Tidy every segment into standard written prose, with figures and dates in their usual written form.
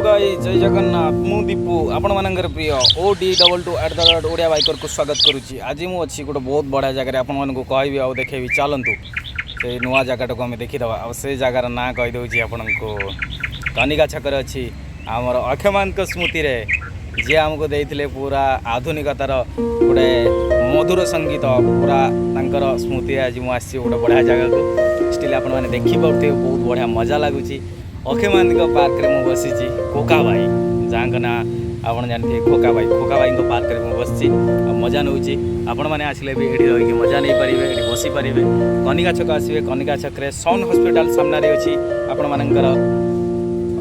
Guys जय जगन्नाथ मु दीपू आपण मानकर प्रिय OD22 ओडिया बाइकर को स्वागत करुच्ची। आज मु अच्छी गोटे बहुत बढ़िया जगह आपण मानक कहबी आ देखेबी चलतु से नुआ जगह को आम देखीदे आ से जगार ना कहीदे आपण को कनिकाछक अच्छी आमर अक्षय महांती स्मृति जी आमको देते पूरा आधुनिकतार गोटे मधुर संगीत पूरा तांकर स्मृति आज मुझे गोटे बढ़िया जगह को स्टिल आपण मैंने देखिपे बहुत बढ़िया मजा लगुच। अक्षय महांती पार्क रे मु बसी कोका भाई जहाँ ना आप जानते खोका भाई पार्क रे मु बसी मजा नौ आपण मैंने आसिले भी ये रही मजा नहीं पारे ये बसी पारे। कनिकाछक आसवे कनिकाछक सन हॉस्पिटल सामने अच्छी आपण मानकर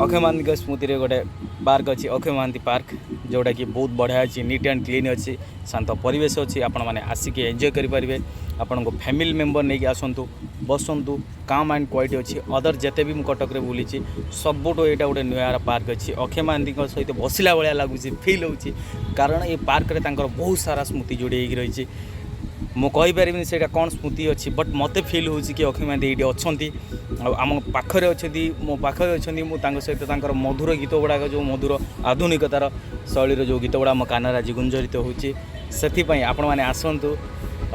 अक्षय महांती स्मृति रे गोटे पार्क अच्छी अक्षय महांती पार्क जोटा कि बहुत बढ़िया अच्छी नीट एंड क्लीन अच्छी शांत परिवेश अच्छी आपण मैंने आसिक एंजॉय करेंगे। आपण को फैमिली मेंबर नहीं आसतु बसतु काम एंड क्वालिटी अच्छी अदर जिते भी मुझे कटक बुली सबुठ यहाँ गोटे नुआ पार्क अच्छी अक्षय महांती सहित बसला भाया लगुच फिल हो कारण ये पार्क रे बहुत सारा स्मृति जोड़ी रही मु कहीपरि से कौन स्मृति अच्छी बट मत फिल हो कि अक्षय महांती ये अच्छा आम पाखे अच्छा मो पाखे अच्छा मुझे सहित मधुर गीत गुड़ाक जो मधुर आधुनिकतार शैली जो गीत गुड़ा मो कान आज गुंजरित होपाई आपण मैंने आसतु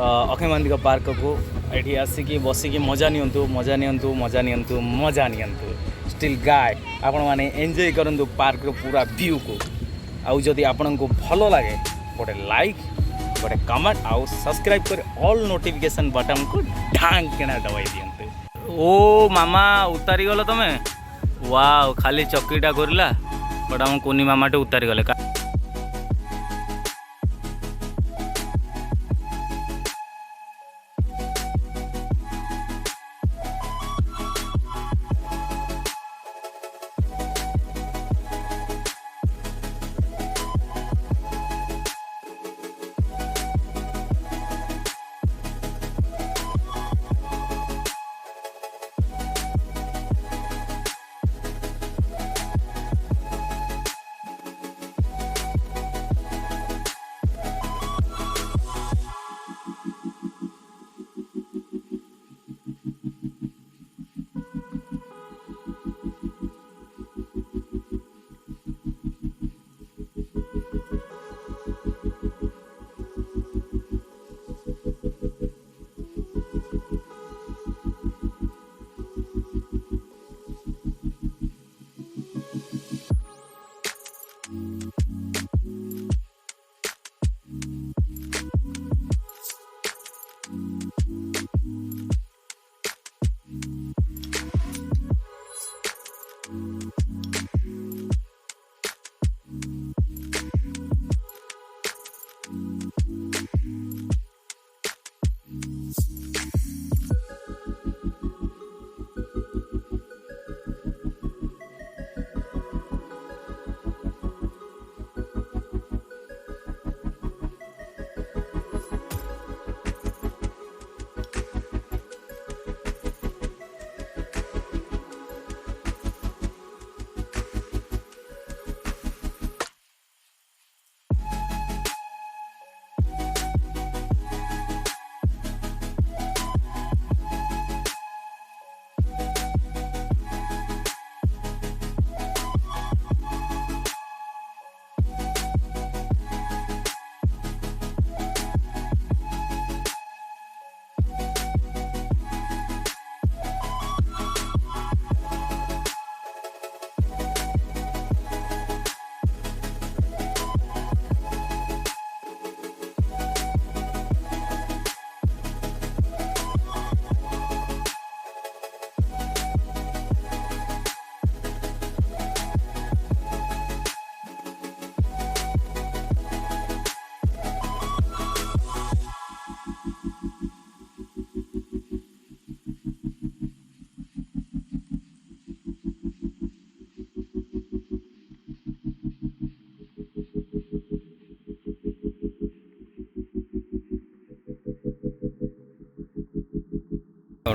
अक्षय महांती पार्क को ये आसिकी बसिकी मजा नियंतु मजा नियंतु मजा नियंतु मजा नियंतु स्टिल गाय आपण मैंने एंजॉय करंतु पार्क रो पूरा व्यू को आउ जदि आपण को भल लगे गोटे लाइक गोटे कमेंट आउ सब्सक्राइब कर ऑल नोटिफिकेशन बटन को ढांग केना दबाई दियंतु। ओ मामा उतारी गलो तमे वाओ खाली चक्रीटा करला बट हम कोनी मामाटे उतारी गले।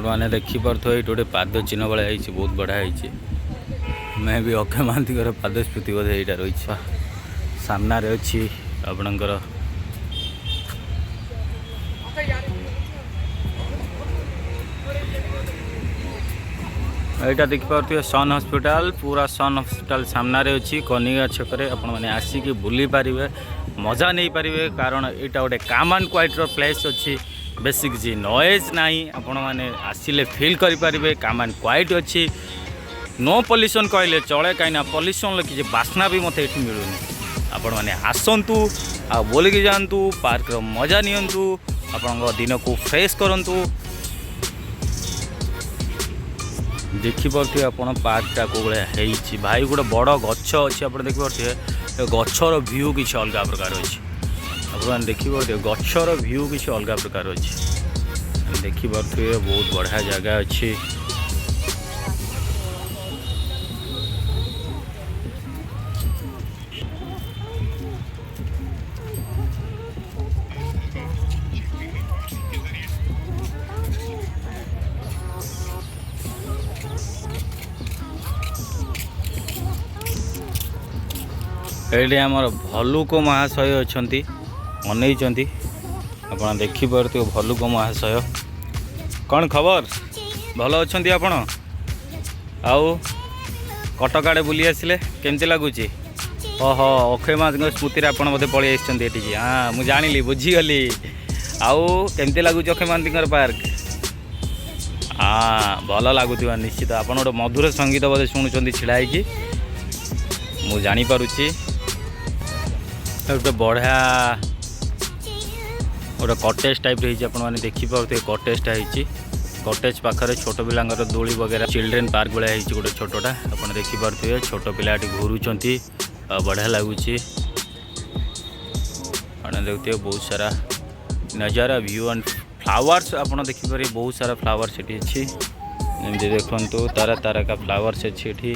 मैंने देखिपे ये गोटे पाद चिन्ह भाई बहुत बढ़िया है मैं भी अक्षय महांती पाद स्मृति बोधे यहाँ रही सामना अच्छी आपणकर यहाँ देखिपे सन हॉस्पिटल पूरा सन हॉस्पिटल सामने अच्छी कनिका छकरे आपण मैंने आसिक बुली पारे मजा नहीं पारे कारण यहाँ गोटे काम एंड क्वाइटर प्लेस अच्छी बेसी किसी नॉइज नहीं आपण मैंने आसिले फील करें काम एंड क्वाइट अच्छी नो पॉल्यूशन कहले चले कहीं पॉल्यूशन किसी बास्ना भी मत ये मिलूनी आपण मैंने आसतु आ बोलिकी जातु पार्क मजा नियंतु आपण दिन को फ्रेश करंतु देखिपे आपण पार्कटा को भाई भाई गोटे बड़ गछ अच्छी आप देखिपे गचर भ्यू किसी अलग प्रकार अच्छी आप देखिपे गचर भ्यू किसी अलग प्रकार अच्छी देखिपे बहुत बढ़िया जगह अच्छी ये आमर भल्लुक महाशय अच्छा अनई आप देखिपे भल्लुक महाशय कौन खबर भल अच्छा आपण आउ कटक आड़े बुली आसिले केमती लगुच ओहो अक्षय महांती स्मृति आप पलि आसी हाँ मुझे जानी बुझीगली आउ केमती लगुच अक्षय महांती पार्क हाँ भल लगुवा निश्चित आप गोटे मधुर संगीत बोधे शुणुंट छिड़ाई मु जानीपी गोटे बढ़िया गोटे कटेज टाइप मैंने देखिपे कटेजटा कटेज पाखे छोट पिलांर दोली वगैरह चिल्ड्रेन पार्क भाया गोटे छोटा आप देखिपे छोट पिला घूरुंट बढ़िया लगुच देखते बहुत सारा नजारा व्यू एंड फ्लावर्स आप देखिपारे बहुत सारा फ्लावर्स अच्छी देखु तारा तारा का फ्लावर्स अच्छी